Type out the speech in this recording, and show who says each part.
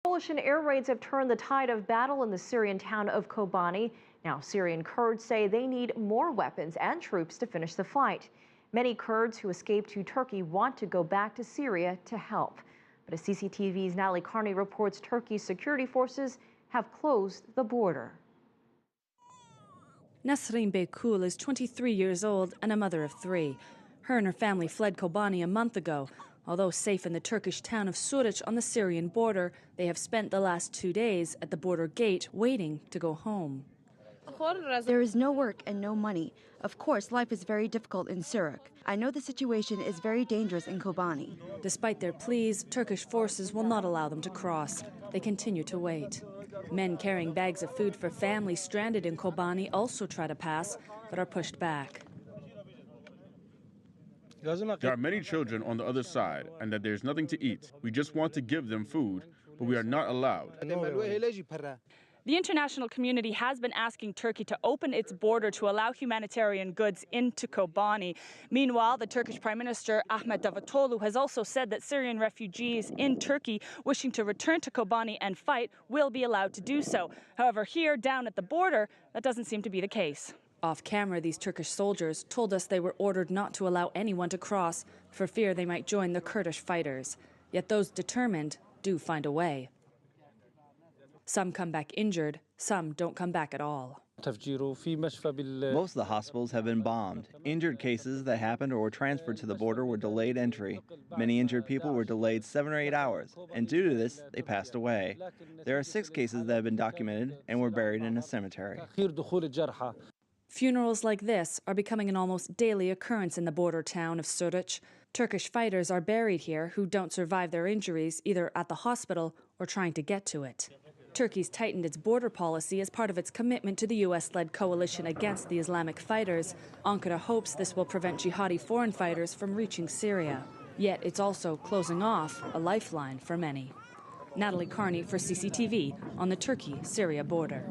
Speaker 1: Coalition air raids have turned the tide of battle in the Syrian town of Kobani. Now, Syrian Kurds say they need more weapons and troops to finish the fight. Many Kurds who escaped to Turkey want to go back to Syria to help. But as CCTV's Natalie Carney reports, Turkey's security forces have closed the border.
Speaker 2: Nasrin Beykul is 23 years old and a mother of 3. Her and her family fled Kobani a month ago. Although safe in the Turkish town of Suruç on the Syrian border, they have spent the last 2 days at the border gate waiting to go home.
Speaker 3: There is no work and no money. Of course, life is very difficult in Suruç. I know the situation is very dangerous in Kobani.
Speaker 2: Despite their pleas, Turkish forces will not allow them to cross. They continue to wait. Men carrying bags of food for families stranded in Kobani also try to pass, but are pushed back.
Speaker 4: There are many children on the other side, and that there's nothing to eat. We just want to give them food, but we are not allowed.
Speaker 5: The international community has been asking Turkey to open its border to allow humanitarian goods into Kobani. Meanwhile, the Turkish Prime Minister Ahmet Davutoglu has also said that Syrian refugees in Turkey wishing to return to Kobani and fight will be allowed to do so. However, here down at the border, that doesn't seem to be the case.
Speaker 2: Off camera, these Turkish soldiers told us they were ordered not to allow anyone to cross for fear they might join the Kurdish fighters. Yet those determined do find a way. Some come back injured, some don't come back at all.
Speaker 6: Most of the hospitals have been bombed. Injured cases that happened or were transferred to the border were delayed entry. Many injured people were delayed 7 or 8 hours, and due to this, they passed away. There are 6 cases that have been documented and were buried in a cemetery.
Speaker 2: Funerals like this are becoming an almost daily occurrence in the border town of Suruç. Turkish fighters are buried here who don't survive their injuries either at the hospital or trying to get to it. Turkey's tightened its border policy as part of its commitment to the U.S.-led coalition against the Islamic fighters. Ankara hopes this will prevent jihadi foreign fighters from reaching Syria. Yet it's also closing off a lifeline for many. Natalie Carney for CCTV on the Turkey-Syria border.